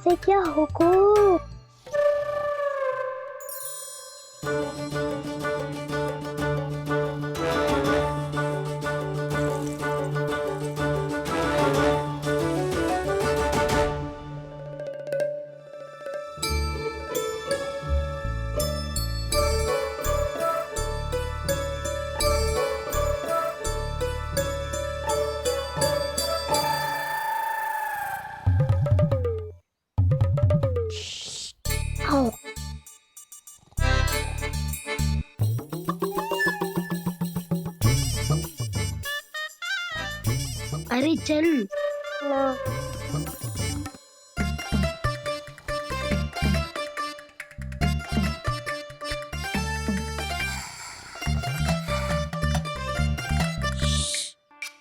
से क्या हुकूम। हाँ। अरे चल ना।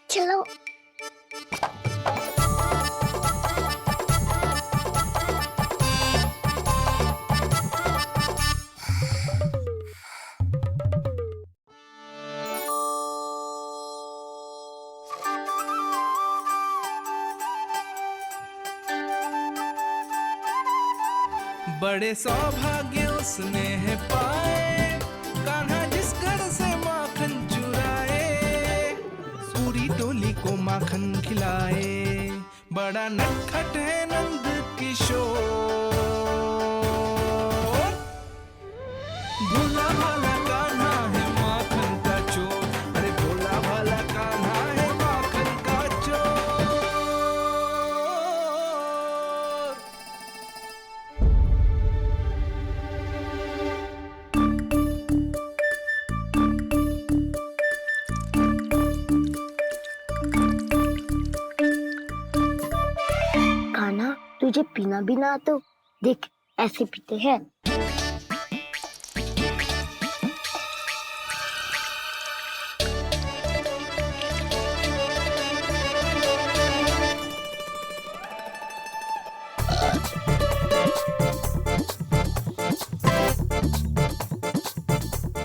चलो। बड़े सौभाग्य उसने है पाए, कान्हा जिस घर से माखन चुराए, पूरी टोली को माखन खिलाए। बड़ा नटखट है नंद किशोर, भोला भाला कान्हा है माखन का चोर। अरे भोला भाला कान्हा है माखन का चोर। कान्हा, तुझे पीना भी ना तो देख ऐसे पीते हैं।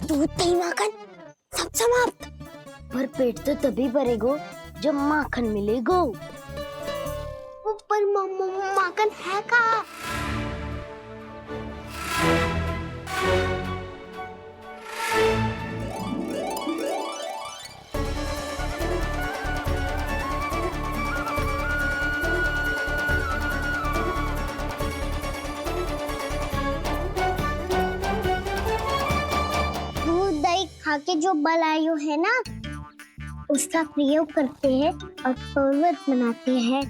दूध दही माखन सब समाप्त। पर पेट तो तभी भरेगो जब माखन मिलेगो। पर माखन है कहाँ? दूध दही खा के जो बलायु है ना, उसका प्रयोग करते हैं और पर्वत बनाते हैं।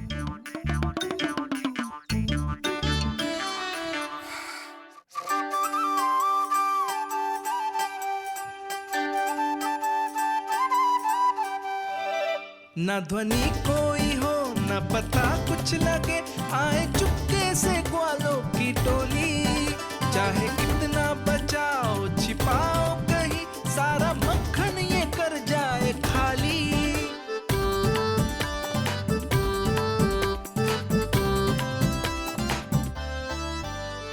न ध्वनि कोई हो न पता कुछ लगे, आए चुपके से ग्वालों की टोली। चाहे कितना बचाओ छिपाओ कहीं, सारा मक्खन ये कर जाए खाली।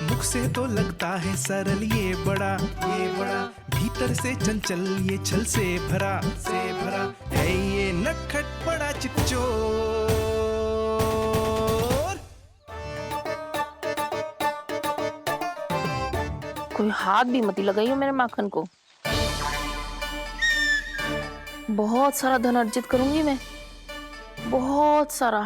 मुख से तो लगता है सरल ये बड़ा, भीतर से चंचल ये छल से भरा है ये नटखट बड़ा चिपचोर। कोई हाथ भी मत लगाइयो मेरे माखन को। बहुत सारा धन अर्जित करूंगी मैं, बहुत सारा।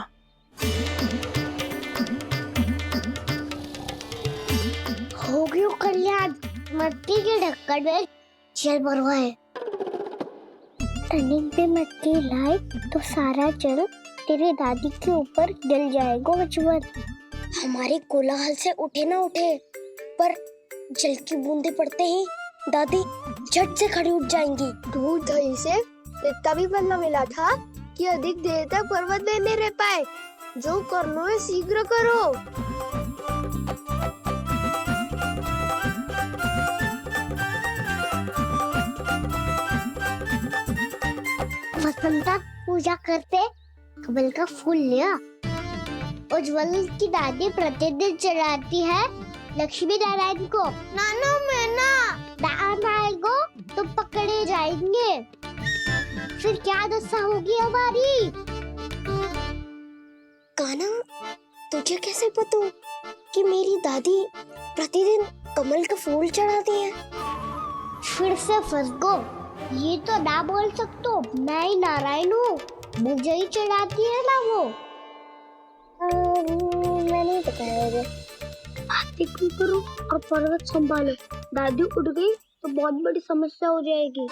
हो गयो कल्याण, मट्टी के ढक्कन में जल भरवा है। टर्निंग पे मट्टी लाए तो सारा जल तेरे दादी के ऊपर डल जाएगा बचवन। हमारे कोलाहल से उठे ना उठे, पर जल की बूंदे पड़ते ही दादी झट से खड़ी उठ जाएंगी। दूध दही से इतना भी बदला मिला था कि अधिक देर तक पर्वत नहीं रह पाए। जो करना है शीघ्र करो। वसंता पूजा करते कमल का फूल लिया। उज्जवल की दादी प्रतिदिन चढ़ाती है लक्ष्मी नारायण को। नाना मैना दान आएगो तो पकड़े जाएंगे। फिर क्या दशा होगी हमारी? कान्हा, तुझे कैसे पता? कि मेरी दादी प्रतिदिन कमल का फूल चढ़ाती है। फिर से फंस गो। ये तो ना बोल सकते, मैं ही नारायण हूँ, मुझे ही चढ़ाती है ना वो। मैं नहीं बताया मुझे। बातें क्यों करो और पर्वत संभालो। दादी उठ गई तो बहुत बड़ी समस्या हो जाएगी।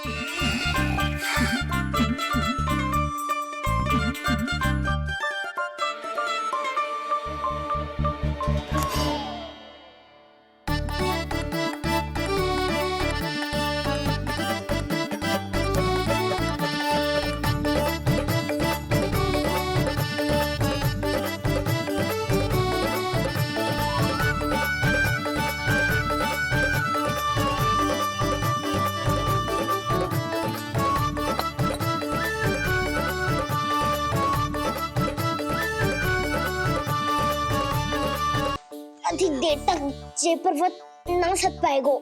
अधिक देर तक ये पर्वत ना सक पाएगो।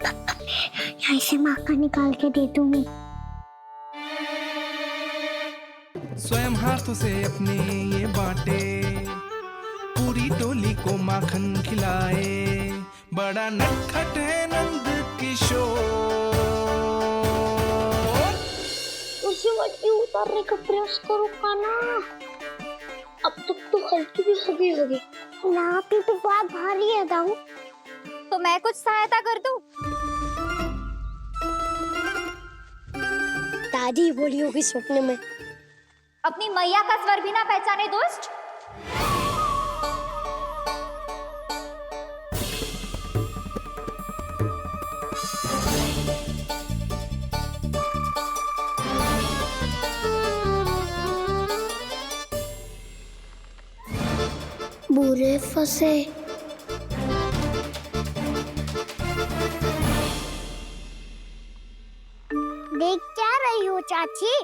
यहाँ से माखन निकाल के दे दूंगी। स्वयं हाथों से अपने ये बांटे, पूरी टोली को माखन खिलाए, बड़ा नटखट है नंद किशोर। उसे मट्टी उतारने का प्रयास करो काना। अब तक तो हल्की भी होगी। यहाँ पे तो बहुत भारी है दाऊ। तो मैं कुछ सहायता कर दूं? दादी बोली होगी सपने में। अपनी मैया का स्वर भी ना पहचाने दुष्ट। बुरे फंसे। देख क्या रही हो चाची?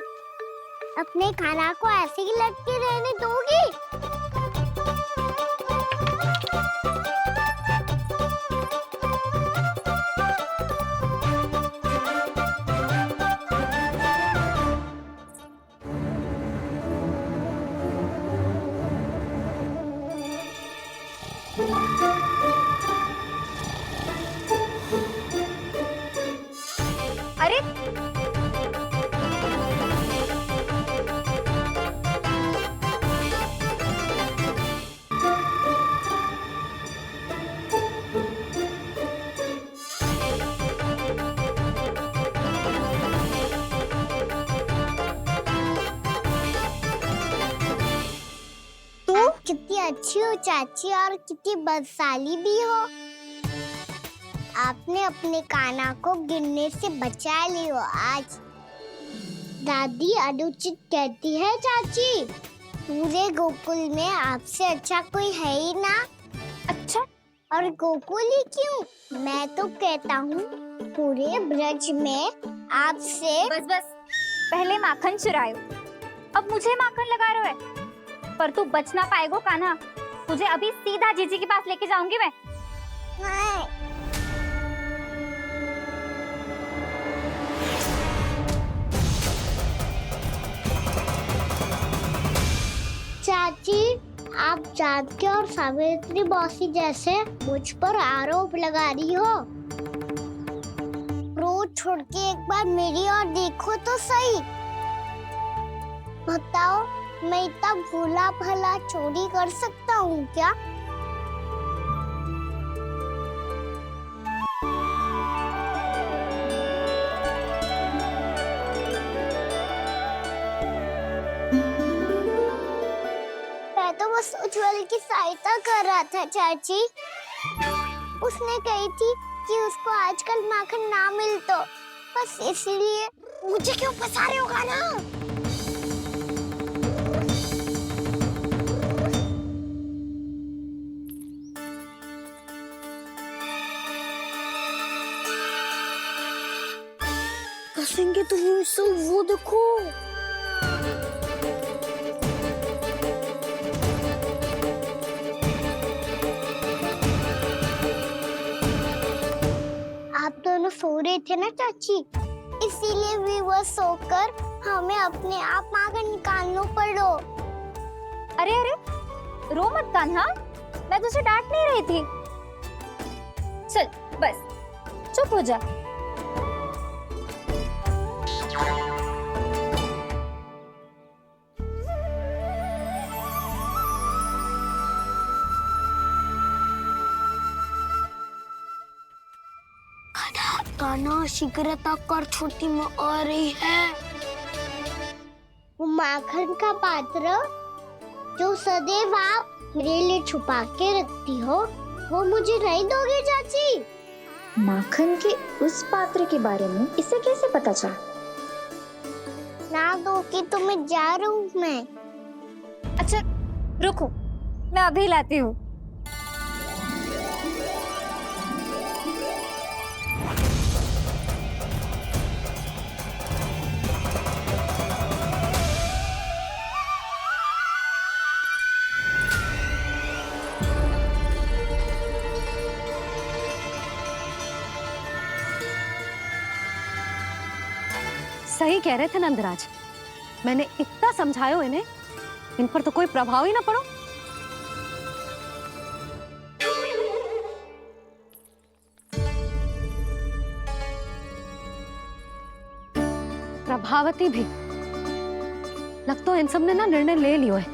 अपने खाना को ऐसे ही लटके रहने दोगी? अरे आप कितनी अच्छी हो चाची और कितनी बदसाली भी हो। आपने अपने काना को गिरने से बचा ली हो आज। दादी अनुचित कहती है चाची, पूरे गोकुल में आपसे अच्छा कोई है ही ना। अच्छा, और गोकुल ही क्यों, मैं तो कहता हूँ पूरे ब्रज में आपसे। बस पहले माखन चुरायो, अब मुझे माखन लगा रहे हो। पर तू बच ना पाएगो कान्हा, तुझे अभी सीधा जीजी के पास लेके जाऊंगी मैं। नहीं। चाची, आप जानकी और सावित्री मौसी जैसे मुझ पर आरोप लगा रही हो। रोज छोड़ के एक बार मेरी ओर देखो तो सही। बताओ, मैं इतना भोला भला चोरी कर सकता हूँ क्या? मैं तो बस उज्जवल की सहायता कर रहा था चाची। उसने कही थी कि उसको आजकल माखन ना मिल तो बस इसलिए। मुझे क्यों फंसा रहे हो ना? फंसेंगे तो वो देखो। आप दोनों सो रहे थे ना चाची, इसीलिए विवश सोकर हमें अपने आप माखन निकालना पड़ो। अरे रो मत कान्हा, मैं तुझे डांट नहीं रही थी। चल बस चुप हो जा। कान्हा शीघ्रता कर, छोटी माँ आ रही है। वो माखन का पात्र जो सदैव आप मेरे लिए छुपा के रखती हो, वो मुझे नहीं दोगे चाची? माखन के उस पात्र के बारे में इसे कैसे पता चला? ना दोगे तो मैं जा रहा हूँ मैं। अच्छा रुको, मैं अभी लाती हूँ। सही कह रहे थे नंदराज, मैंने इतना समझायो इन्हें, इन पर तो कोई प्रभाव ही ना पड़ो। प्रभावती भी लगता है इन सब ने ना निर्णय ले लियो है।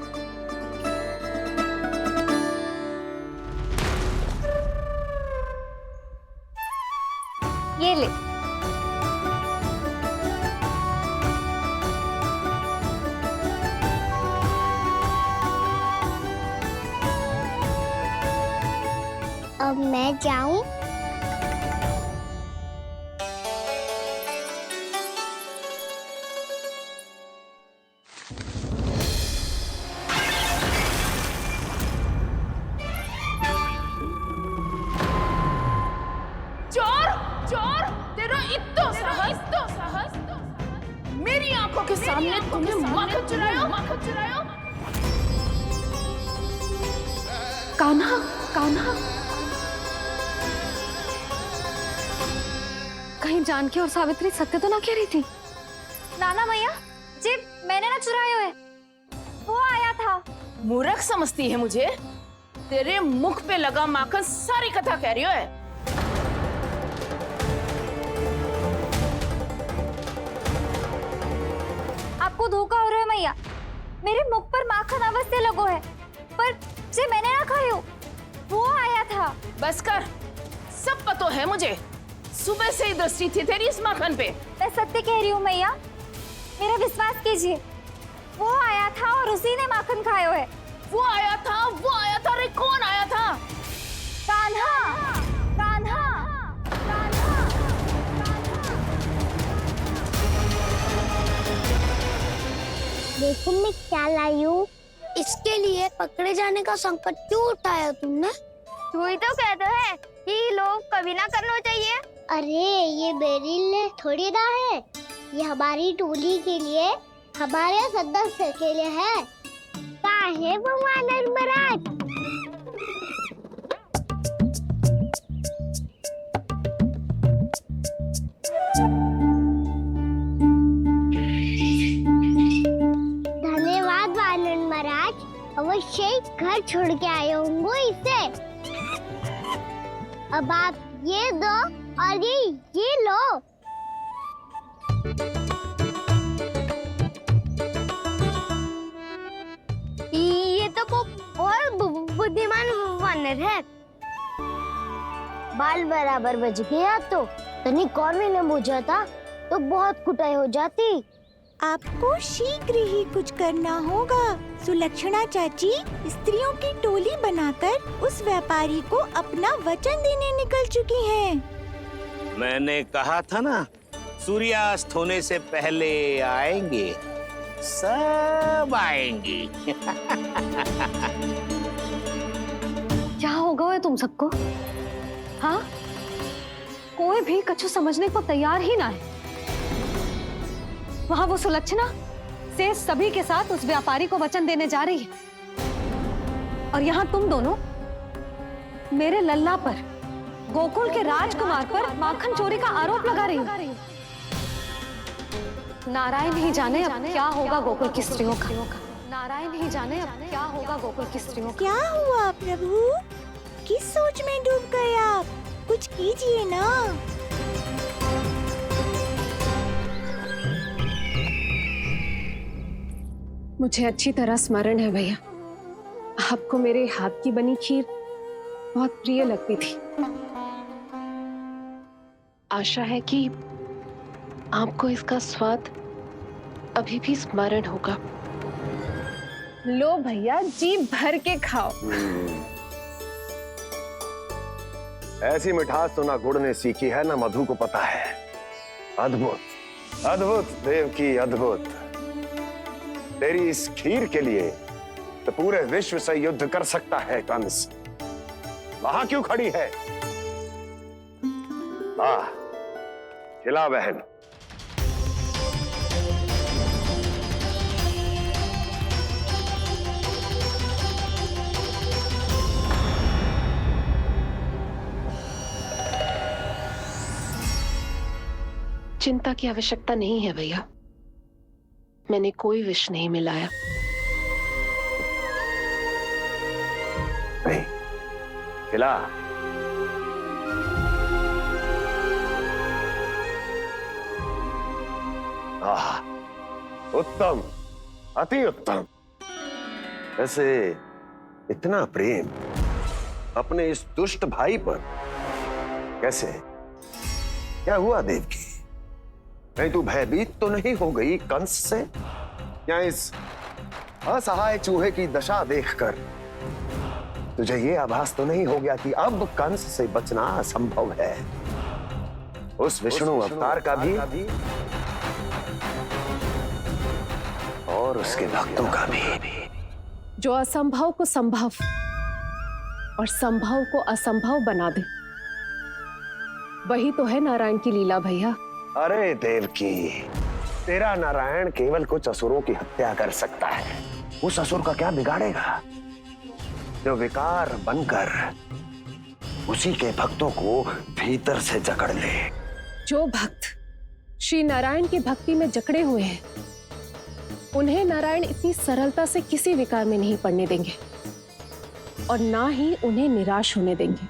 ये ले। अब मैं जाऊं? चोर चोर, तेरा इतना साहस मेरी आंखों के सामने तुमने माखन चुरायो। कान्हा कान्हा, कहीं जानकी और सावित्री सत्य तो ना कह रही थी? नाना मैया जी, मैंने ना चुरायो है, वो आया था। मूर्ख समझती है मुझे? तेरे मुख पे लगा माखन सारी कथा कह रही है। आपको धोखा हो रहा है मैया, मेरे मुख पर माखन अवश्य लगो है, पर जे मैंने ना खायो, वो आया था। बस कर, सब पतो है मुझे, सुबह से ही दृष्टि थी तेरी इस माखन पे। मैं सत्य कह रही हूँ मैया, मेरा विश्वास कीजिए, वो आया था और उसी ने माखन खायो है। वो आया था अरे कौन आया था? कान्हा कान्हा कान्हा। देखो मैं क्या लाई हूँ। इसके लिए पकड़े जाने का संकट क्यों उठाया तुमने? तू ही तो कहता है कि लोग कभी ना करना चाहिए। अरे ये बेरिल थोड़ी ना है, ये हमारी टोली के लिए, हमारे सदस्य के लिए है। काहे भगवान महाराज? धन्यवाद वानर महाराज, अवश्य ही घर छोड़ के आए होंगे इसे। अब आप ये दो और ये लो। ये तो बहुत बुद्धिमान वानर है। बाल बराबर बज गया तो तनिक और मैंने बुझा था तो बहुत कुटाई हो जाती। आपको शीघ्र ही कुछ करना होगा। सुलक्षणा चाची स्त्रियों की टोली बनाकर उस व्यापारी को अपना वचन देने निकल चुकी हैं। मैंने कहा था ना, सूर्यास्त होने से पहले आएंगे, सब आएंगी। क्या होगा तुम सबको? हाँ, कोई भी कछु समझने को तैयार ही ना है। वहां वो सुलक्षणा से सभी के साथ उस व्यापारी को वचन देने जा रही है, और यहाँ तुम दोनों मेरे लल्ला पर, गोकुल के राजकुमार पर माखन चोरी का आरोप लगा रही हो। नारायण ही जाने अब क्या होगा गोकुल की स्त्रियों का। नारायण ही जाने अब क्या होगा गोकुल की स्त्रियों का। क्या हुआ प्रभु? किस सोच में डूब गए आप? कुछ कीजिए ना। मुझे अच्छी तरह स्मरण है भैया, आपको मेरे हाथ की बनी खीर बहुत प्रिय लगती थी। आशा है कि आपको इसका स्वाद अभी भी स्मरण होगा। लो भैया, जी भर के खाओ। ऐसी मिठास तो ना गुड़ ने सीखी है ना मधु को पता है। अद्भुत अद्भुत देवकी, अद्भुत। तेरी इस खीर के लिए तो पूरे विश्व से युद्ध कर सकता है कंस। वहां क्यों खड़ी है? खिला बहन। चिंता की आवश्यकता नहीं है भैया, मैंने कोई विष नहीं मिलाया। नहीं, खिला। उत्तम, अति उत्तम। वैसे इतना प्रेम अपने इस दुष्ट भाई पर कैसे? क्या हुआ देवकी? नहीं तू भयभीत तो नहीं हो गई कंस से? या इस असहाय चूहे की दशा देखकर तुझे ये आभास तो नहीं हो गया कि अब कंस से बचना असंभव है? उस विष्णु अवतार का भी और उसके भक्तों का भी। जो असंभव को संभव और संभव को असंभव बना दे, वही तो है नारायण की लीला भैया। अरे देवकी, तेरा नारायण केवल कुछ असुरों की हत्या कर सकता है। उस असुर का क्या बिगाड़ेगा जो विकार बनकर उसी के भक्तों को भीतर से जकड़ ले। जो भक्त श्री नारायण की भक्ति में जकड़े हुए हैं, उन्हें नारायण इतनी सरलता से किसी विकार में नहीं पड़ने देंगे और ना ही उन्हें निराश होने देंगे।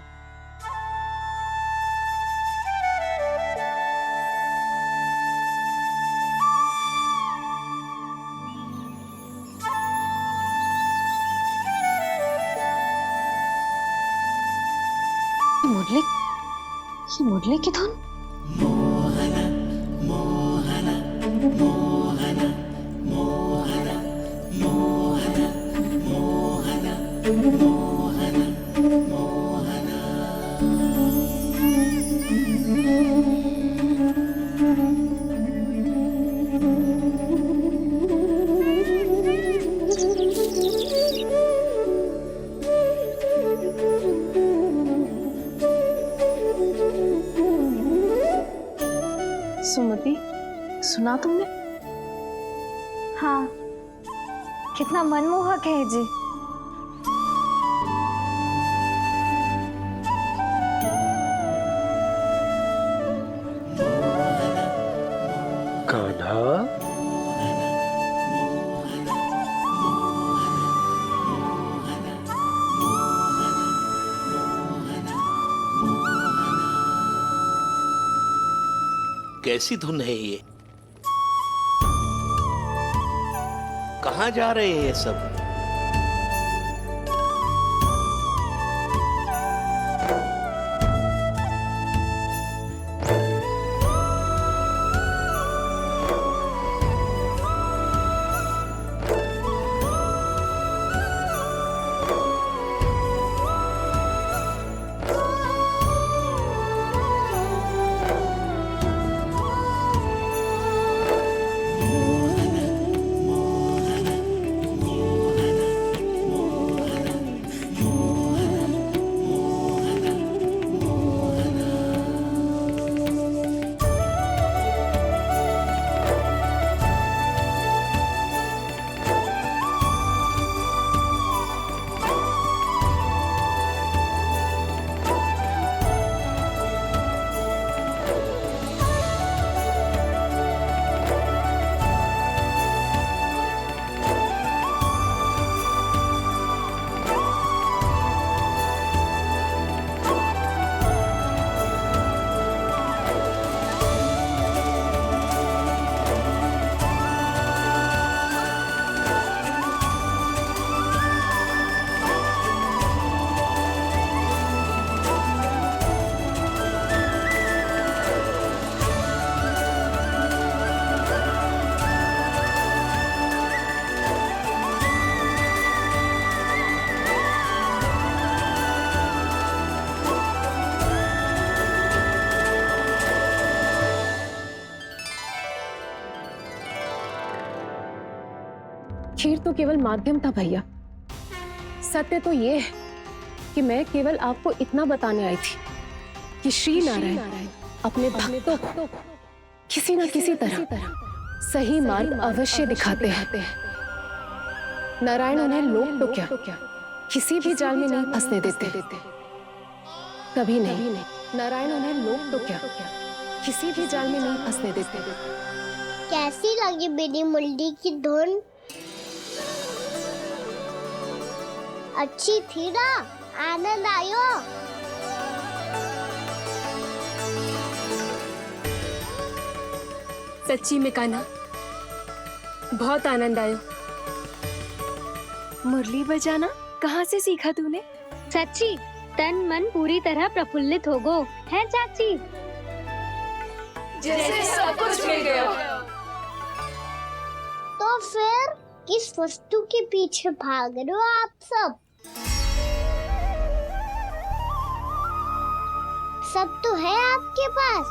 मुरली की धुन। सुमति, सुना तुमने? हाँ, कितना मनमोहक है जी। कान्हा, कैसी धुन है ये? कहाँ जा रहे हैं ये सब? खीर तो केवल माध्यम था भैया। सत्य तो ये है कि मैं केवल आपको इतना बताने आई थी कि श्री नारायण अपने भक्तों को किसी न किसी तरह सही मार्ग अवश्य दिखाते हैं। नारायण उन्हें लोभ तो क्या किसी भी जाल में नहीं फंसने देते, कभी नहीं। नारायण उन्हें लोभ तो क्या किसी भी जाल में नहीं फंसने देते। कैसी लगी मेरी मुंडी की धुन? अच्छी थी ना? आनंद आयो? सच्ची में कान्हा, बहुत आनंद आयो। मुरली बजाना कहाँ से सीखा तूने? सच्ची तन मन पूरी तरह प्रफुल्लित हो गो है चाची। जैसे सब कुछ मिल गया। तो फिर किस वस्तु के पीछे भाग रहे हो आप सब? सब तो है आपके पास।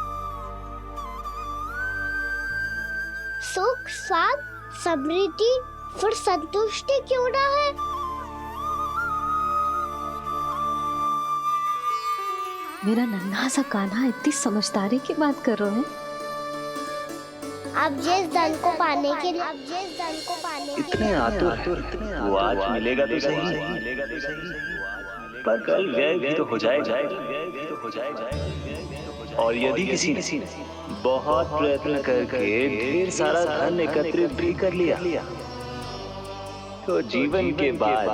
सुख, स्वाद, समृद्धि, फिर संतुष्टि क्यों ना है? मेरा नन्हा सा कान्हा इतनी समझदारी की बात कर रहे हैं। अब जिस धन को पाने के लिए इतने आतुर वो आज मिलेगा तो सही, पर कल व्यय भी तो हो जाएगा। और यदि किसी ने बहुत प्रयत्न करके ढेर सारा धन एकत्रित भी कर लिया, तो जीवन के बाद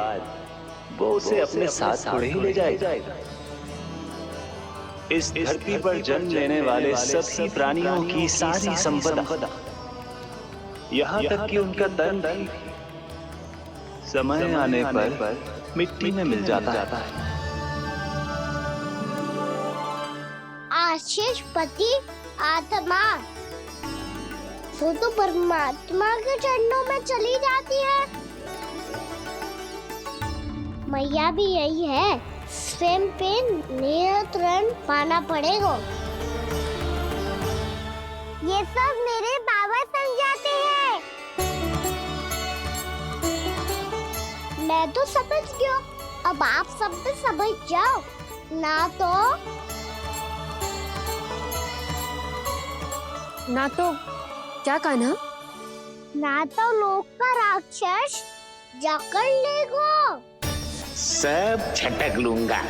वो उसे अपने साथ थोड़े ही ले जाएगा। इस धरती पर जन्म लेने वाले सभी प्राणियों की सारी संपदा, यहाँ तक कि उनका तन भी समय आने पर मिट्टी में मिल जाता है। आशीष पति आत्मा तो परमात्मा के चरणों में चली जाती है। मैया भी यही है, स्वयं पे नियंत्रण पाना पड़ेगा। ये सब मेरे बाबा समझाते हैं। मैं तो समझ गया, अब आप सब भी समझ जाओ ना तो क्या कान्हा? ना तो लोक का राक्षस जकड़ लेगा। सब झटक लूंगा।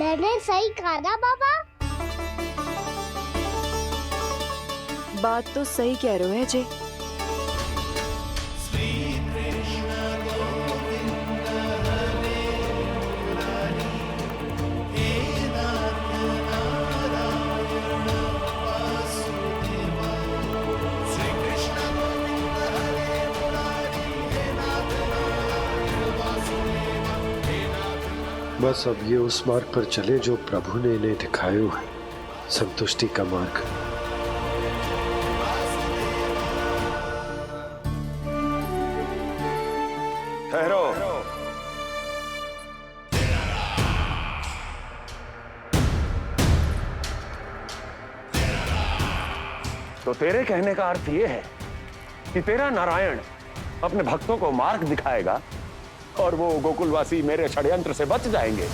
मैंने सही कहा ना बाबा? बात तो सही कह रहे हो अजय। बस अब ये उस मार्ग पर चले जो प्रभु ने इन्हें दिखाया है, संतुष्टि का मार्ग। ठहरो। तो तेरे कहने का अर्थ यह है कि तेरा नारायण अपने भक्तों को मार्ग दिखाएगा और वो गोकुलवासी मेरे षड्यंत्र से बच जाएंगे।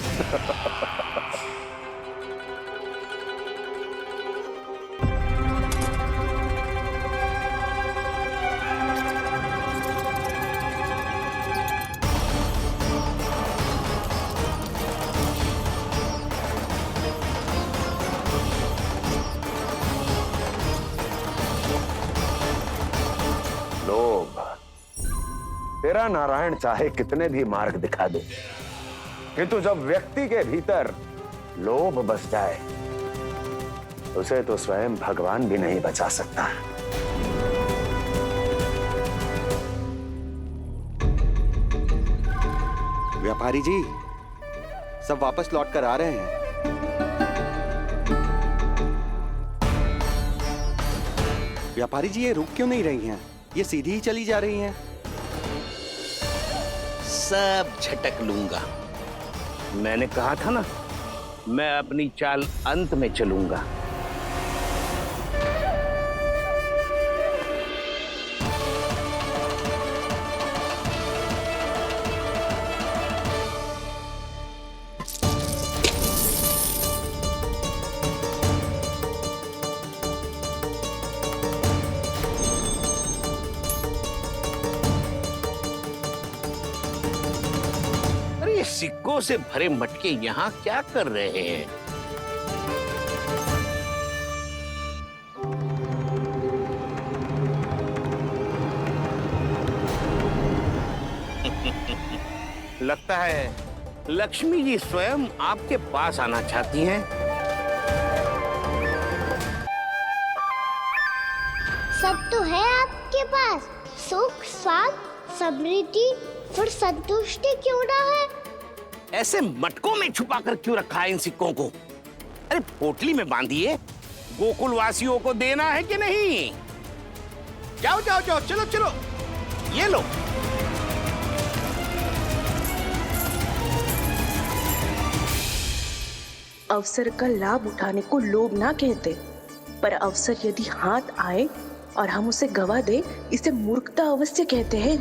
लोभ। तेरा नारायण चाहे कितने भी मार्ग दिखा दे, किंतु जब व्यक्ति के भीतर लोभ बस जाए, उसे तो स्वयं भगवान भी नहीं बचा सकता। व्यापारी जी, सब वापस लौट कर आ रहे हैं। व्यापारी जी, ये रुक क्यों नहीं रही हैं? ये सीधी ही चली जा रही हैं। सब झटक लूंगा। मैंने कहा था ना, मैं अपनी चाल अंत में चलूंगा। सिक्कों से भरे मटके यहाँ क्या कर रहे हैं? लगता है लक्ष्मी जी स्वयं आपके पास आना चाहती हैं। सब तो है आपके पास, सुख, स्वाद, समृद्धि, फिर संतुष्टि क्यों ना है? ऐसे मटकों में छुपा कर क्यों रखा है इन सिक्कों को? अरे पोटली में बांधिए, गोकुल वासियों को देना है कि नहीं? जाओ जाओ जाओ, चलो चलो, ये लो। अवसर का लाभ उठाने को लोभ ना कहते, पर अवसर यदि हाथ आए और हम उसे गवा दे, इसे मूर्खता अवश्य कहते हैं।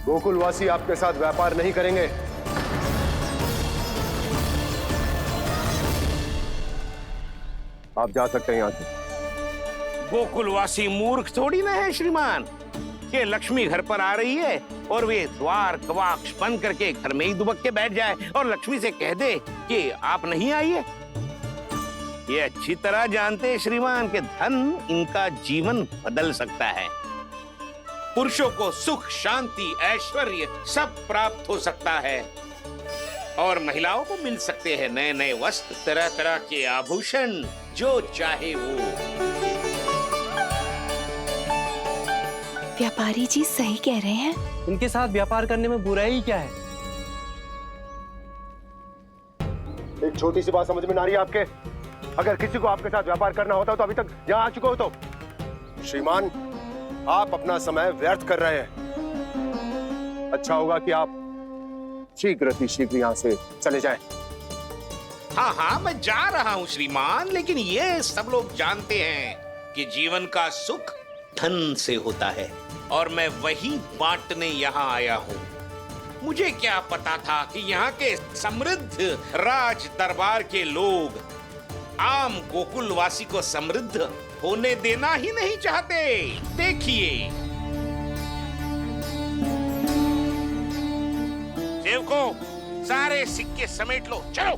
गोकुलवासी आपके साथ व्यापार नहीं करेंगे। आप जा सकते हैं यहाँ से। गोकुलवासी मूर्ख थोड़ी ना है श्रीमान, कि लक्ष्मी घर पर आ रही है और वे द्वार कवाक्ष बंद करके घर में ही दुबक के बैठ जाए और लक्ष्मी से कह दे कि आप नहीं आइए। ये अच्छी तरह जानते हैं श्रीमान कि धन इनका जीवन बदल सकता है। पुरुषों को सुख, शांति, ऐश्वर्य सब प्राप्त हो सकता है और महिलाओं को मिल सकते हैं नए नए वस्त्र, तरह तरह के आभूषण, जो चाहे वो। व्यापारी जी सही कह रहे हैं। इनके साथ व्यापार करने में बुराई क्या है? एक छोटी सी बात समझ में ना रही है आपके? अगर किसी को आपके साथ व्यापार करना होता तो अभी तक यहाँ आ चुके हो। तो श्रीमान, आप अपना समय व्यर्थ कर रहे हैं। अच्छा होगा कि आप शीघ्र ही शीघ्र यहाँ से चले जाएं। हाँ हाँ, मैं जा रहा हूँ श्रीमान, लेकिन ये सब लोग जानते हैं कि जीवन का सुख धन से होता है और मैं वही बांटने यहाँ आया हूँ। मुझे क्या पता था कि यहाँ के समृद्ध राज दरबार के लोग आम गोकुलवासी को समृद्ध होने देना ही नहीं चाहते। देखिए सेवकों, सारे सिक्के समेट लो, चलो।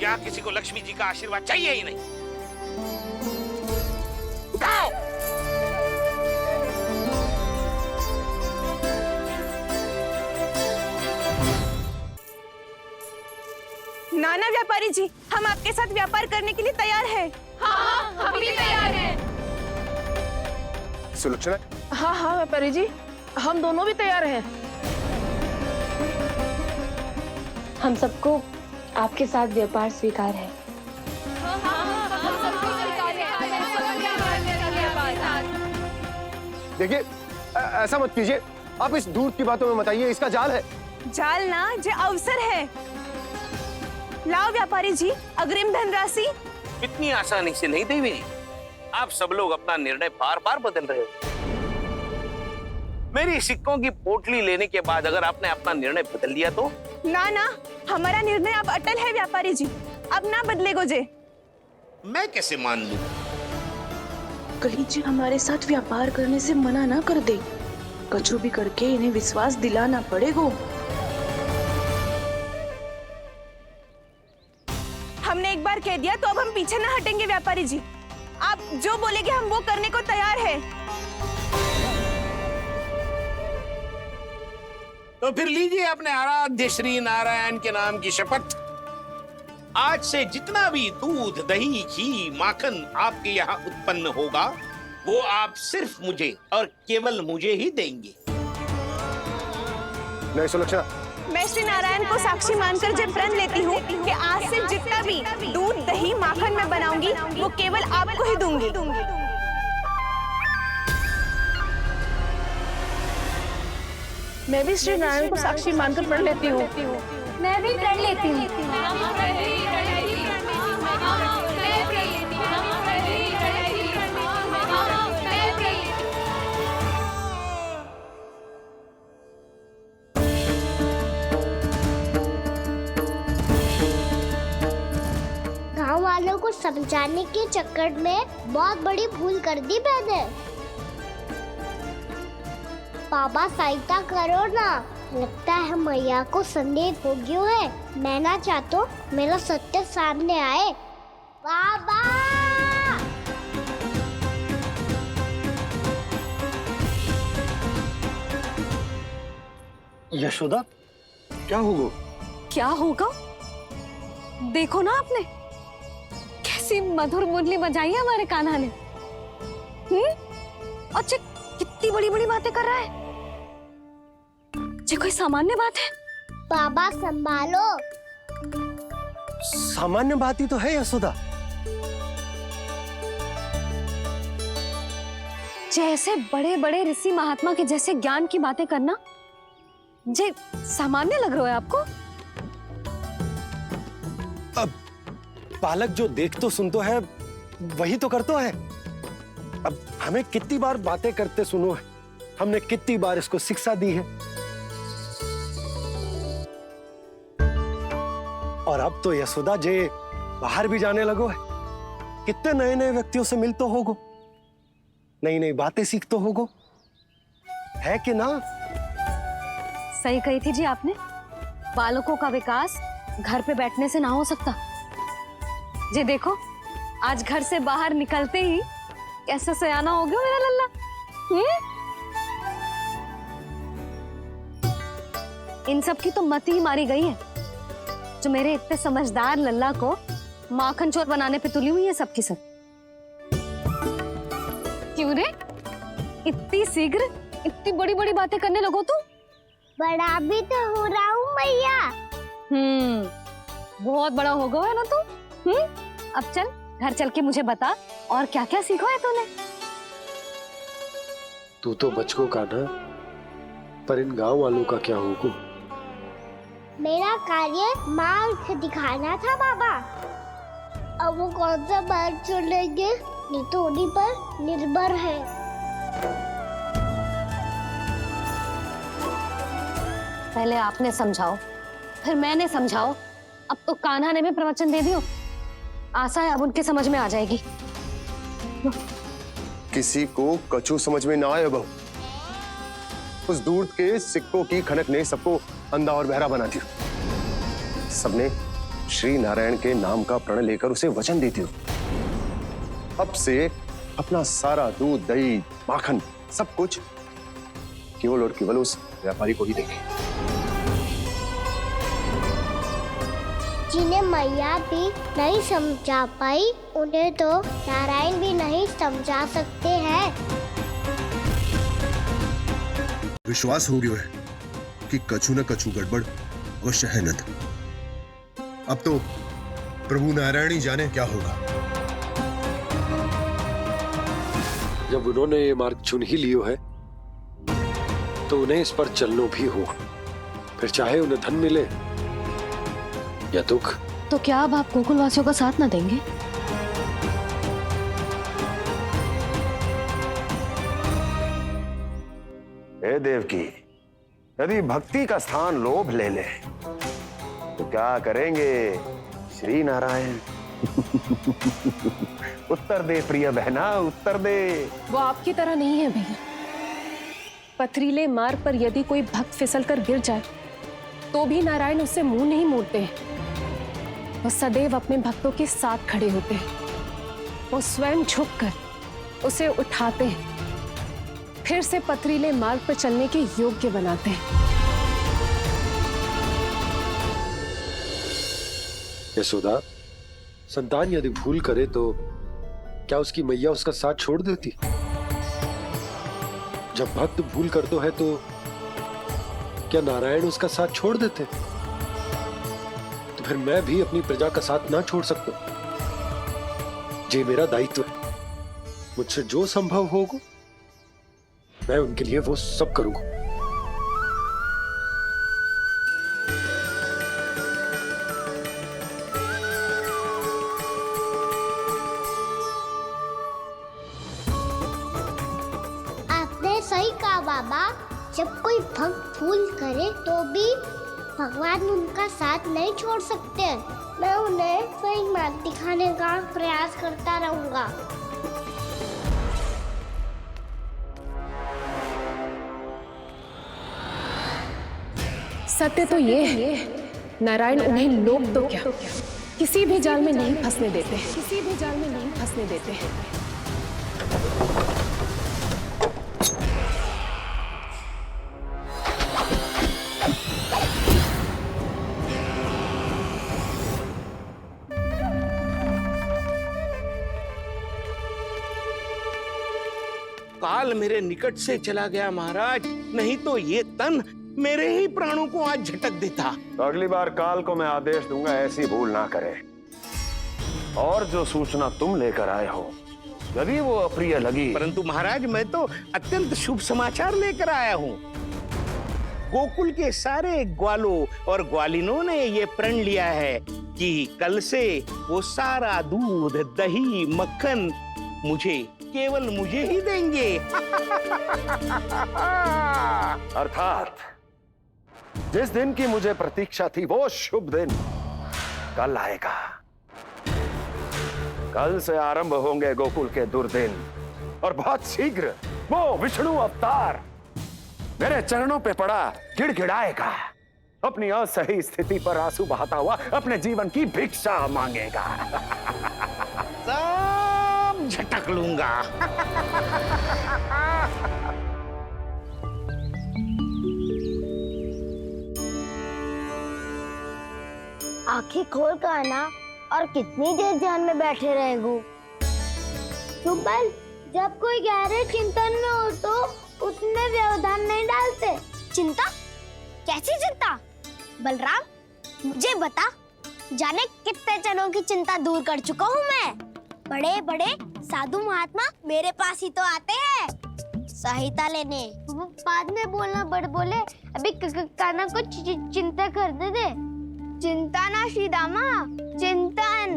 यहाँ किसी को लक्ष्मी जी का आशीर्वाद चाहिए ही नहीं। उठाओ। नाना व्यापारी जी, हम आपके साथ व्यापार करने के लिए तैयार हैं। हाँ, हम भी तैयार हैं। सुलक्षणा? हाँ हाँ व्यापारी जी, हम दोनों भी तैयार हैं। हम सबको आपके साथ व्यापार स्वीकार है। देखिए, ऐसा मत कीजिए। आप इस दूध की बातों में मत आइए, इसका जाल है। जाल ना, ये अवसर है। लाओ व्यापारी जी, अग्रिम धनराशि। इतनी आसानी से नहीं देवी जी। आप सब लोग अपना निर्णय बार बार बदल रहे हो। मेरी सिक्कों की पोटली लेने के बाद अगर आपने अपना निर्णय बदल दिया तो? ना ना, हमारा निर्णय अब अटल है व्यापारी जी, अब ना बदलेगो जे। मैं कैसे मान लूं? कहीं जी हमारे साथ व्यापार करने से मना ना कर दे। कछु भी करके इन्हें विश्वास दिलाना पड़ेगा। हमने एक बार कह दिया तो अब हम पीछे ना हटेंगे व्यापारी जी। आप जो बोलेंगे हम वो करने को तैयार है। तो फिर लीजिए अपने आराध्य श्री नारायण के नाम की शपथ। आज से जितना भी दूध, दही, घी, माखन आपके यहाँ उत्पन्न होगा वो आप सिर्फ मुझे और केवल मुझे ही देंगे। नहीं सुलक्षणा, मैं श्री नारायण को साक्षी मानकर जब प्रण लेती हूँ कि आज से जितना भी दूध, दही, माखन मैं बनाऊंगी वो केवल आपको ही दूंगी। मैं भी श्री नारायण को साक्षी मानकर प्रण लेती हूँ। मैं भी प्रण लेती हूँ। गांव वालों को समझाने के चक्कर में बहुत बड़ी भूल कर दी मैंने। बाबा सहायता करो ना, लगता है मैया को संदेह हो गया है। मैं ना चाहता मेरा सत्य सामने आए। बाबा! यशोदा, क्या होगा? क्या होगा? देखो ना आपने कैसी मधुर मुरली बजाई है हमारे कान्हा ने। अच्छा, कितनी बड़ी बड़ी बातें कर रहा है। ये कोई सामान्य बात है? बाबा संभालो। सामान्य बात ही तो है यशोदा। जैसे बड़े बड़े ऋषि महात्मा के जैसे ज्ञान की बातें करना जे सामान्य लग रहा है आपको? अब बालक जो देख तो सुन तो है, वही तो कर तो है। अब हमें कितनी बार बातें करते सुनो है, हमने कितनी बार इसको शिक्षा दी है। और अब तो यशोदा जे बाहर भी जाने लगो है, कितने नए नए व्यक्तियों से मिल तो होगो, नई नई बातें सीख तो होगो, है कि ना? सही कही थी जी आपने। बालकों का विकास घर पे बैठने से ना हो सकता। जी देखो, आज घर से बाहर निकलते ही कैसे सयाना हो गया मेरा लल्ला। इन सब की तो मत ही मारी गई है, जो मेरे इतने समझदार लल्ला को माखन चोर बनाने पे तुली हुई है सबकी सब। क्यों रे, इतनी शीघ्र इतनी बड़ी बड़ी बातें करने लगो तू? बड़ा भी तो हो रहा हूँ मैया। बहुत बड़ा हो गया है ना तू। अब चल घर चल के मुझे बता और क्या क्या सीखा है तूने। तू तो बचको कान्हा, पर इन गांव वालों का क्या होगा? मेरा कार्य मार्ग दिखाना था बाबा। अब वो कौन सा मार्ग चुनेंगे, ये तो उन्हीं पर निर्भर है। पहले आपने समझाओ, फिर मैंने समझाओ। अब तो कान्हा ने भी प्रवचन दे दियो। आशा है अब उनके समझ में आ जाएगी। किसी को कछु समझ में ना आए बहू। उस दूध के सिक्कों की खनक ने सबको अंधा और बहरा बना दिया। सबने श्री नारायण के नाम का प्रण लेकर उसे वचन देती हो। अब से अपना सारा दूध, दही, माखन सब कुछ केवल और केवल उस व्यापारी को ही देंगे। जिन्हें मैया भी नहीं समझा पाई, उन्हें तो नारायण भी नहीं समझा सकते हैं। विश्वास हो गया है कि कछु न कछु गड़बड़ अवश्य है नंद। अब तो प्रभु नारायण ही जाने क्या होगा। जब उन्होंने ये मार्ग चुन ही लियो है, तो उन्हें इस पर चलना भी होगा। फिर चाहे उन्हें धन मिले या दुख। तो क्या अब आप गोकुल वासियों का साथ ना देंगे? हे देवकी, यदि भक्ति का स्थान लोभ ले ले तो क्या करेंगे श्री नारायण? उत्तर दे प्रिय बहना, उत्तर दे। वो आपकी तरह नहीं है भैया। पथरीले मार्ग पर यदि कोई भक्त फिसलकर गिर जाए तो भी नारायण उससे मुंह नहीं मोड़ते हैं। वो सदैव अपने भक्तों के साथ खड़े होते हैं। वो स्वयं झुककर उसे उठाते हैं, फिर से पथरीले मार्ग पर चलने के योग्य बनाते हैं। यशोदा, संतान यदि भूल करे तो क्या उसकी मैया उसका साथ छोड़ देती? जब भक्त भूल करते है तो क्या नारायण उसका साथ छोड़ देते? तो फिर मैं भी अपनी प्रजा का साथ ना छोड़ सकता। ये मेरा दायित्व है। मुझसे जो संभव होगा मैं उनके लिए वो सब करूंगा। आपने सही कहा बाबा। जब कोई भक्त भूल करे तो भी भगवान उनका साथ नहीं छोड़ सकते। मैं उन्हें सही मार्ग दिखाने का प्रयास करता रहूंगा। सत्य तो ये है, नारायण उन्हें लोग तो क्या किसी भी जाल में नहीं फंसने देते, किसी भी जाल में नहीं फंसने देते हैं। काल मेरे निकट से चला गया महाराज, नहीं तो ये तन मेरे ही प्राणों को आज झटक देता। तो अगली बार काल को मैं आदेश दूंगा ऐसी भूल ना करे। और जो सूचना तुम लेकर आए हो यदि वो अप्रिय लगी, परंतु महाराज मैं तो अत्यंत शुभ समाचार लेकर आया हूँ। गोकुल के सारे ग्वालों और ग्वालिनों ने ये प्रण लिया है कि कल से वो सारा दूध, दही, मक्खन केवल मुझे ही देंगे। अर्थात जिस दिन की मुझे प्रतीक्षा थी वो शुभ दिन कल आएगा। कल से आरंभ होंगे गोकुल के दुर्दिन और बहुत शीघ्र वो विष्णु अवतार मेरे चरणों पे पड़ा गिड़गिड़ाएगा, अपनी असही स्थिति पर आंसू बहाता हुआ अपने जीवन की भिक्षा मांगेगा। सब झटक लूंगा। आंखें खोल कर आना और कितनी देर ध्यान में बैठे रहेगो। सुबह जब कोई गहरे चिंतन में हो तो उसमें व्यवधान नहीं डालते। चिंता? कैसी चिंता? बलराम मुझे बता, जाने कितने जनों की चिंता दूर कर चुका हूँ मैं। बड़े बड़े साधु महात्मा मेरे पास ही तो आते हैं सहायता लेने। बाद में बोलना बड़ बोले, अभी काना को चिंता करने दे। चिंता ना श्रीदामा, चिंतन।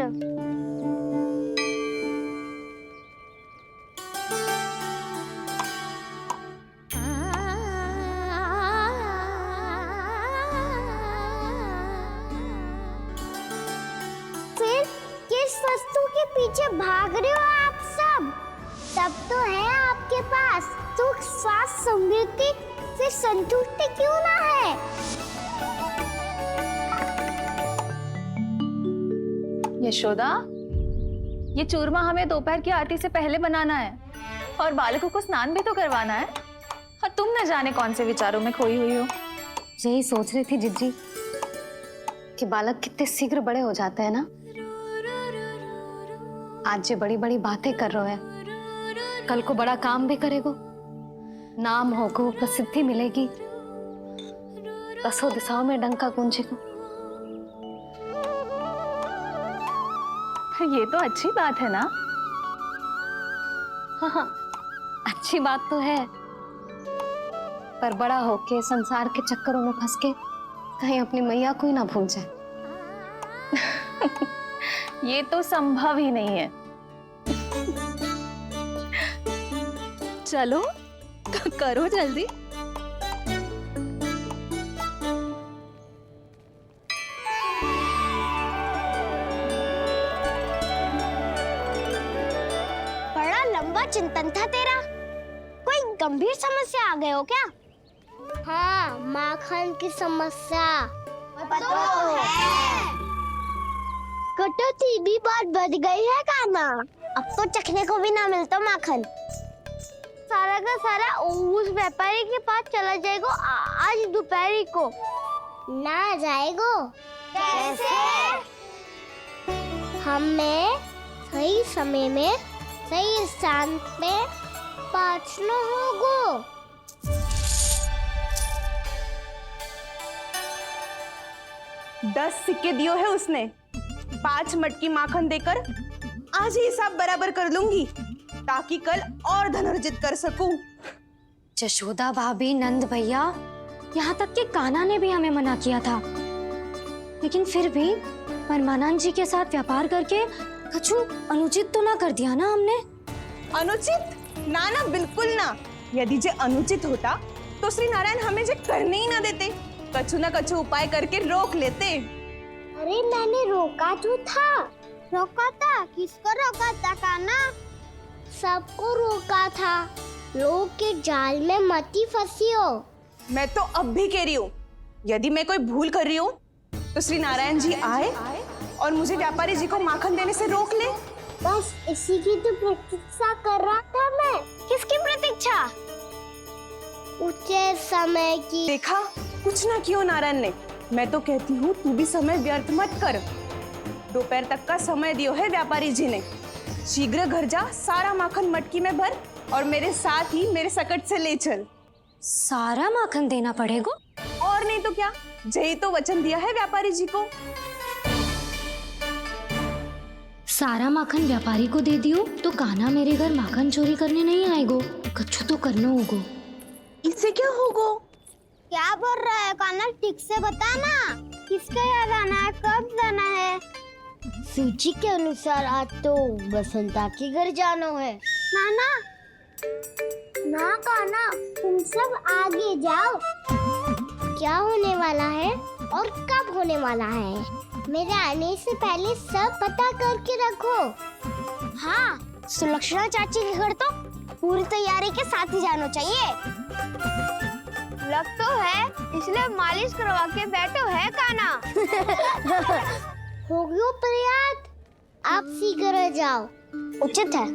फिर किस वस्तु के पीछे भाग रहे हो आप सब? सब तो है आपके पास, सुख, स्वास्थ्य, समृद्धि से संतुष्टि क्यों ना है? यशोदा, ये चूरमा हमें दोपहर की आरती से पहले बनाना है और बालकों को स्नान भी तो करवाना है। और तुम न जाने कौन से विचारों में खोई हुई हो। यही सोच रही थी जिज्जी कि बालक कितने शीघ्र बड़े हो जाते हैं ना। आज ये बड़ी बड़ी बातें कर रहे हैं, कल को बड़ा काम भी करेगो, नाम होगो, प्रसिद्धि मिलेगी, दसों दिशाओं में डंका गूंजेगा। ये तो अच्छी बात है ना? हाँ, अच्छी बात तो है, पर बड़ा होके संसार के चक्करों में फंस के कहीं अपनी मैया को ही ना भूल जाए। ये तो संभव ही नहीं है। चलो करो जल्दी। बड़ा लंबा चिंतन था तेरा। कोई गंभीर समस्या आ गए हो क्या? हाँ, माखन की समस्या तो है। कटौती भी बहुत बढ़ गई है काना। अब तो चखने को भी ना मिलता माखन। सारा का सारा उस व्यापारी के पास चला जाएगा आज दोपहर को। ना जाएगो? कैसे? हमें सही समय में सही स्थान पे पहुंचना होगा। 10 सिक्के दियो है उसने, 5 मटकी माखन देकर आज ही हिसाब बराबर कर लूंगी ताकि कल और धन अर्जित कर सकूं। जशोदा भाभी, नंद भैया, यहाँ तक कि कान्हा ने भी हमें मना किया था, लेकिन फिर भी परमानंद जी के साथ व्यापार करके कुछ अनुचित तो ना कर दिया ना हमने? अनुचित? ना ना, बिल्कुल ना। यदि जे अनुचित होता तो श्री नारायण हमें जे करने ही ना देते, कछु ना कछु उपाय करके रोक लेते। अरे मैंने रोका तो था। रोका था? किसको रोका था कान्हा? सबको रोका था। लोग के जाल में मत ही फंसी हो। मैं तो अब भी कह रही हूँ, यदि मैं कोई भूल कर रही हूँ तो श्री नारायण जी आए और मुझे व्यापारी जी को माखन देने से रोक ले। बस इसी की तो प्रतीक्षा कर रहा था मैं। किसकी प्रतीक्षा? उचित समय की। देखा, कुछ ना किया नारायण ने। मैं तो कहती हूँ तू भी समय व्यर्थ मत कर। दोपहर तक का समय दियो है व्यापारी जी ने। शीघ्र घर जा, सारा माखन मटकी में भर और मेरे साथ ही मेरे सकट से ले चल। सारा माखन देना पड़ेगा? और नहीं तो क्या, यही तो वचन दिया है व्यापारी जी को। सारा माखन व्यापारी को दे दियो तो कान्हा मेरे घर माखन चोरी करने नहीं आएगो। कुछ तो करना होगा। इससे क्या होगा? क्या बोल रहा है कान्हा, ठीक से बता ना। किसका याद आना है, कब जाना है? सूची के अनुसार आज तो बसंता के घर जाना है। नाना ना कान्हा, तुम सब आगे जाओ। क्या होने वाला है और कब होने वाला है, मेरे आने से पहले सब पता करके रखो। हाँ, सुलक्षणा चाची के घर तो पूरी तैयारी के साथ ही जाना चाहिए। लग तो है, इसलिए मालिश करवा के बैठो है कान्हा। हो गयो प्रयास, आप शीघ्र जाओ, उचित है।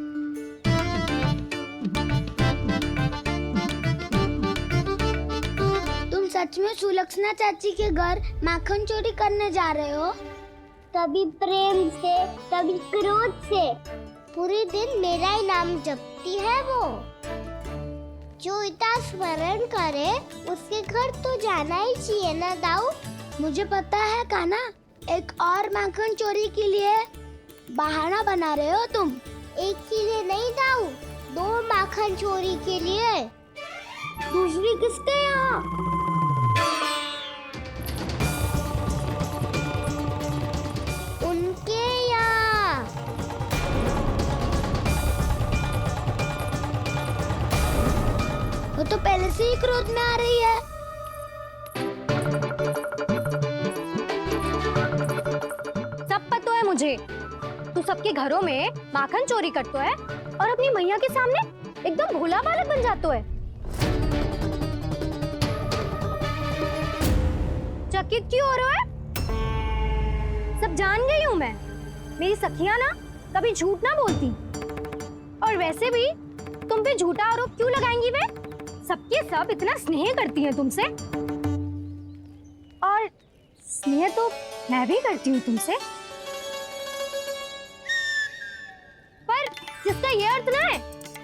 तुम सच में सुलक्षणा चाची के घर माखन चोरी करने जा रहे हो? कभी प्रेम से, कभी क्रोध से, पूरे दिन मेरा ही नाम जपती है वो। जो इतना स्मरण करे उसके घर तो जाना ही चाहिए ना दाऊ। मुझे पता है कान्हा, एक और माखन चोरी के लिए बहाना बना रहे हो तुम। एक के लिए नहीं दाऊ, 2 माखन चोरी के लिए। दूसरी किसके यहाँ? उनके यहाँ। वो तो पहले से ही क्रोध में आ रही है। सब पता है मुझे, तू सबके घरों में माखन चोरी करतो है और अपनी मैया के सामने एकदम भोला बालक बन जातो है। चकित क्यों हो रहा है? सब जान गई हूँ मैं। मेरी सखियां ना कभी झूठ ना बोलती, और वैसे भी तुम पे झूठा आरोप क्यों लगाएंगी वे? सबके सब इतना स्नेह करती हैं तुमसे, और स्नेह तो मैं भी करती हूँ तुमसे, पर जिसका ये अर्थ ना है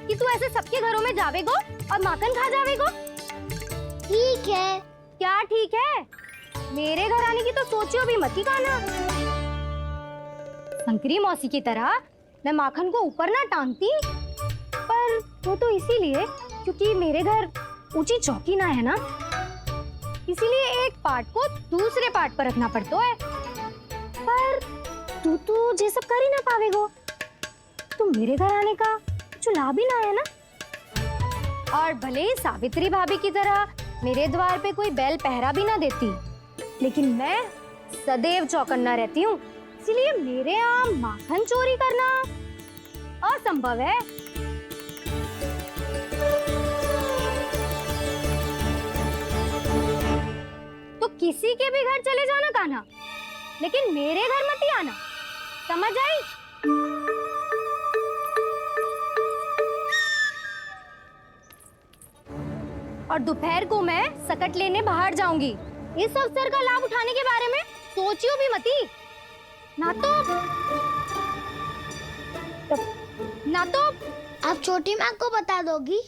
कि तू ऐसे सबके घरों में जावेगो और माखन खा जावेगो। ठीक है। क्या ठीक है? मेरे घर आने की तो सोचियो भी मत ही कान्हा। शंकरी मौसी की तरह मैं माखन को ऊपर ना टांगती, पर वो तो इसीलिए क्योंकि मेरे घर ऊंची चौकी ना है ना, इसीलिए एक पार्ट को दूसरे पार्ट पर रखना पड़ता है। पर तू तो ये सब कर ही ना पावेगो, तो मेरे घर आने का कुछ लाभ ही ना है ना। और भले ही सावित्री भाभी की तरह मेरे द्वार पे कोई बैल पहरा भी ना देती, लेकिन मैं सदैव चौकन्ना रहती हूँ, इसलिए मेरे यहाँ माखन चोरी करना असंभव है। तो किसी के भी घर चले जाना कान्हा, लेकिन मेरे घर मत ही आना, समझ आई? और दोपहर को मैं सकट लेने बाहर जाऊंगी। इस अवसर का लाभ उठाने के बारे में सोचियो भी मती, ना तो आप छोटी माँ को बता दोगी?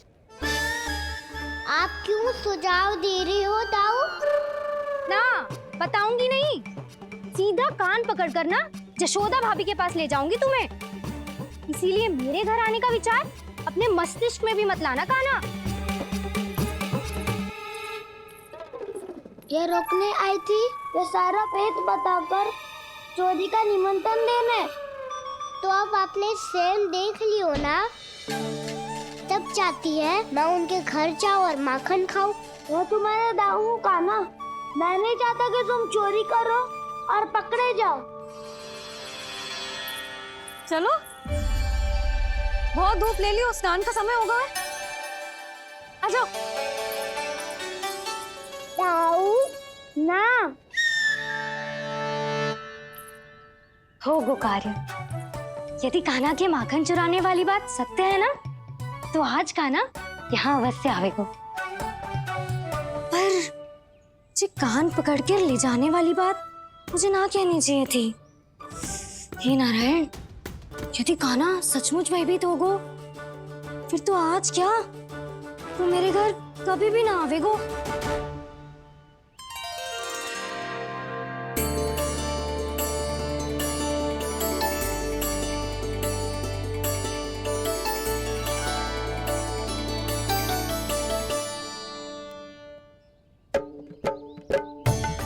आप क्यों सुझाव दे रही हो दाऊ? ना, बताऊंगी नहीं। सीधा कान पकड़ कर ना जशोदा भाभी के पास ले जाऊंगी तुम्हें। इसीलिए मेरे घर आने का विचार अपने मस्तिष्क में भी मत लाना कान्हा। ये रोकने आई थी ये सारा पेट बताकर चोरी का निमंत्रण देने, तो अब आपने स्वयं देख लियो ना। तब चाहती है मैं उनके घर जाऊं और माखन खाऊं। वो तुम्हारा दाऊ कान्हा, मैं नहीं चाहता कि तुम चोरी करो और पकड़े जाओ। चलो, बहुत धूप ले लियो, स्नान का समय होगा। आ जाओ। दाऊ ना हो गो कार्य। यदि कान्हा के माखन चुराने वाली बात सत्य है ना, तो आज कान्हा यहाँ अवश्य आवेगो। पर जे कान पकड़ कर ले जाने वाली बात मुझे ना कहनी चाहिए थी। हे नारायण, यदि कान्हा सचमुच भयभीत होगो, फिर तो आज क्या, वो मेरे घर कभी भी ना आवेगो।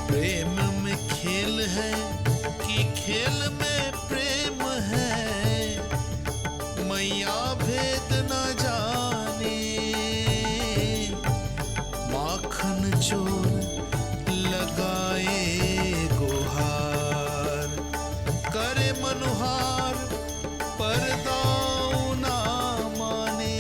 प्रेम में खेल है कि खेल में प्रेम है, मैया भेद न जाने। माखन चोर लगाए गुहार, करे मनुहार पर दाऊ ना माने।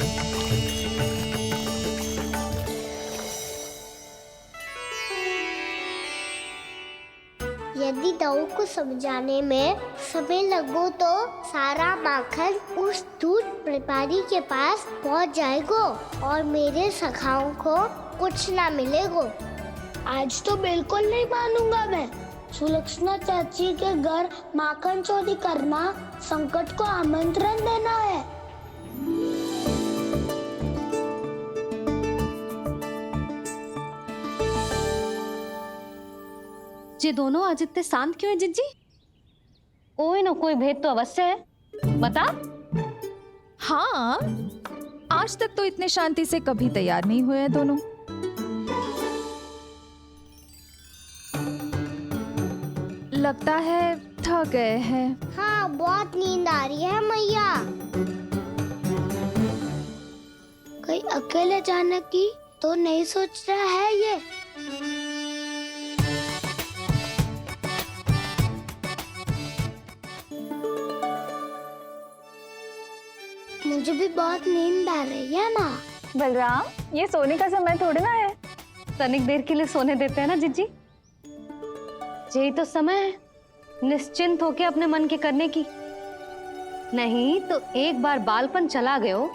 यदि दाऊ को समझाने में समय लगो तो सारा माखन उस दूध व्यापारी के पास पहुंच जाएगो और मेरे सखाओं को कुछ ना मिलेगो। आज तो बिल्कुल नहीं मानूंगा मैं। सुलक्षणा चाची के घर माखन चोरी करना संकट को आमंत्रण देना है। ये दोनों आज इतने शांत क्यों है जिज्जी? कोई ना कोई भेद तो अवश्य है, बता। हाँ, आज तक तो इतने शांति से कभी तैयार नहीं हुए हैं दोनों। लगता है थक गए हैं। हाँ, बहुत नींद आ रही है मैया। कहीं अकेले जाने की तो नहीं सोच रहा है ये? मुझे भी बहुत नींद आ रही है ना। बलराम, ये सोने का समय थोड़ी ना है। तनिक देर के लिए सोने देते हैं ना जिज्जी। यही तो समय है निश्चिंत होके अपने मन के करने की। नहीं तो एक बार बालपन चला गयो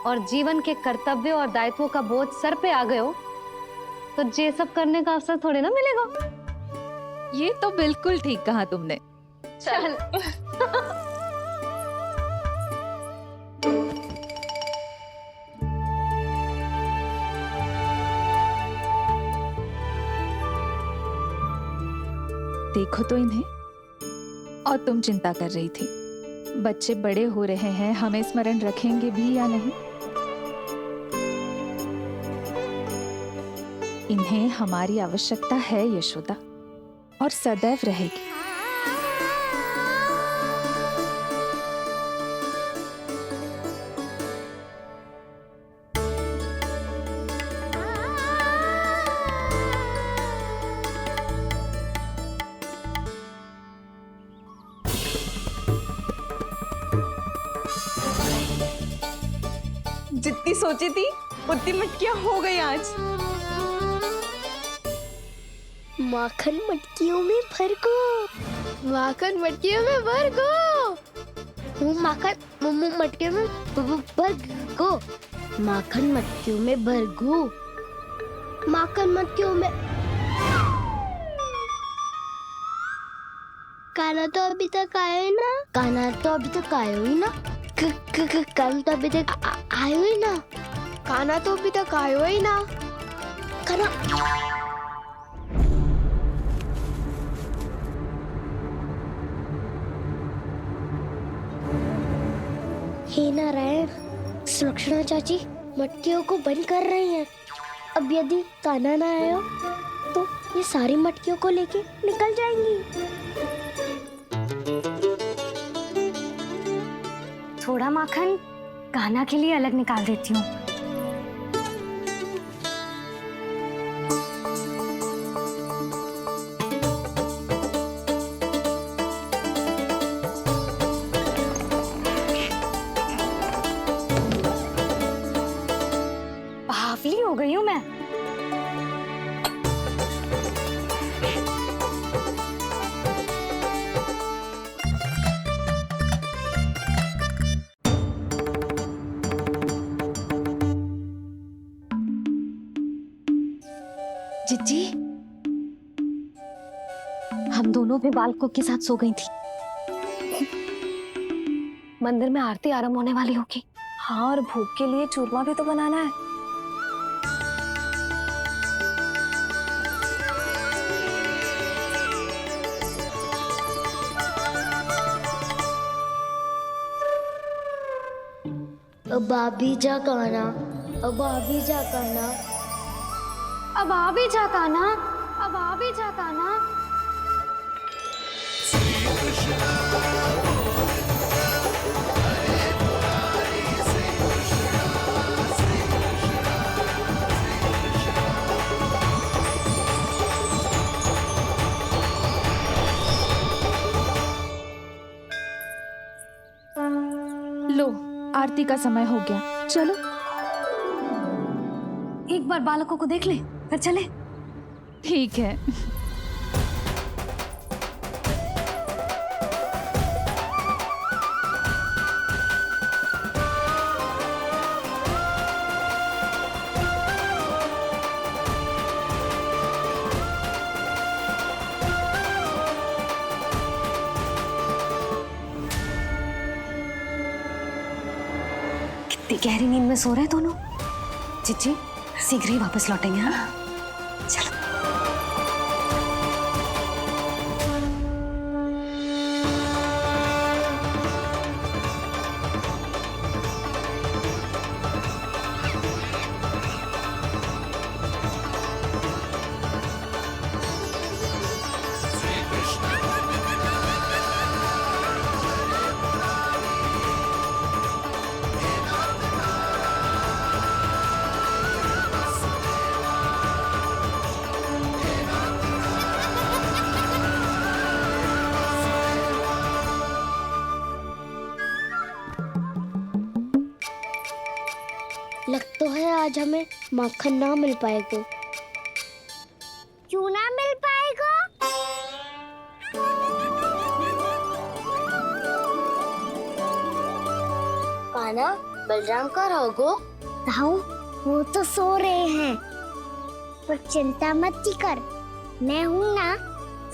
और जीवन के कर्तव्यों और दायित्वों का बोझ सर पे आ गयो, तो ये सब करने का अवसर थोड़ी ना मिलेगा। ये तो बिल्कुल ठीक कहा तुमने। चल। देखो तो इन्हें, और तुम चिंता कर रही थी बच्चे बड़े हो रहे हैं, हमें स्मरण रखेंगे भी या नहीं। इन्हें हमारी आवश्यकता है यशोदा, और सदैव रहेगी। जितनी सोची थी उतनी मटकियां हो गई आज। माखन मटकियों में भर गो, माखन मटकियों में भर गो, माखन मटकियों में भर गो, माखन मटकियों में भर गो, माखन मटकियों में। कान्हा तो अभी तक आए ना, कान्हा तो अभी तक आयो ही ना, कान्हा तो अभी तक आयो ही ना, कान्हा तो अभी तक आयो ही ना, कान्हा। हे नारायण, सुलक्षणा चाची मटकियों को बंद कर रही हैं। अब यदि कान्हा ना आया तो ये सारी मटकियों को लेके निकल जाएंगी। थोड़ा माखन कान्हा के लिए अलग निकाल देती हूँ। बावली हो गई हूँ मैं। चिज्जी, हम दोनों भी बालकों के साथ सो गई थी। मंदिर में आरती आरंभ होने वाली होगी। हाँ, और भूख के लिए चूरमा भी तो बनाना है। अब भाभी जा कहना, अब भाभी जा कहना, अब आ भी जा काना, अब आ भी जा काना। लो, आरती का समय हो गया, चलो। एक बार बालकों को देख ले, फिर चले। ठीक है। कितनी गहरी नींद में सो रहे हैं दोनों। चिज्जी, शीघ्र ही वापस लौटेंगे। हाँ, चलो। लग तो है आज हमें माखन ना मिल पाएगा। क्यों ना मिल पाएगा? कान्हा, बलराम का रहोगो? ताऊ, वो तो सो रहे हैं, पर चिंता मत कर, मैं हूँ ना,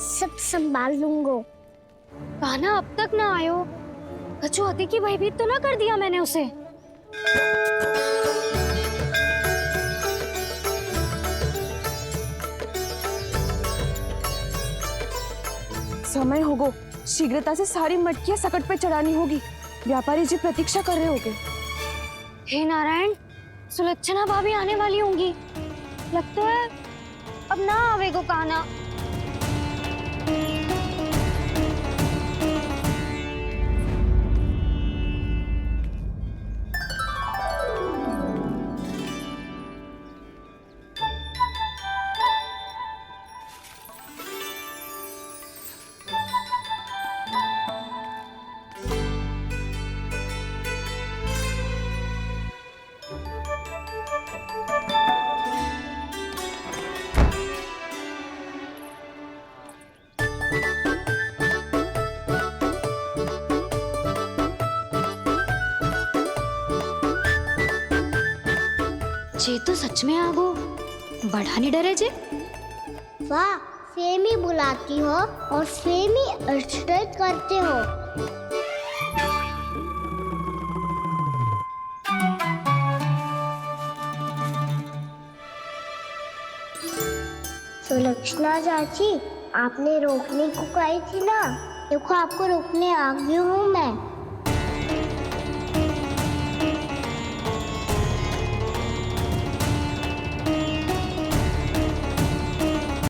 सब संभाल लूंगो। कान्हा अब तक ना आयो, कछु हाथी की भयभीत तो ना कर दिया मैंने उसे? समय होगो, शीघ्रता से सारी मटकियां सकट पे चढ़ानी होगी। व्यापारी जी प्रतीक्षा कर रहे होंगे। हे नारायण, सुलक्षणा भाभी आने वाली होंगी। लगता है अब ना आवेगो कान्हा। जे तो सच में आगो, बड़ा नहीं डरे जे। वाह, सेम ही बुलाती हो और सेम ही अर्चना करते हो। सुलक्षणा चाची, आपने रोकने को कही थी ना, देखो आपको रोकने आ गई हूँ मैं।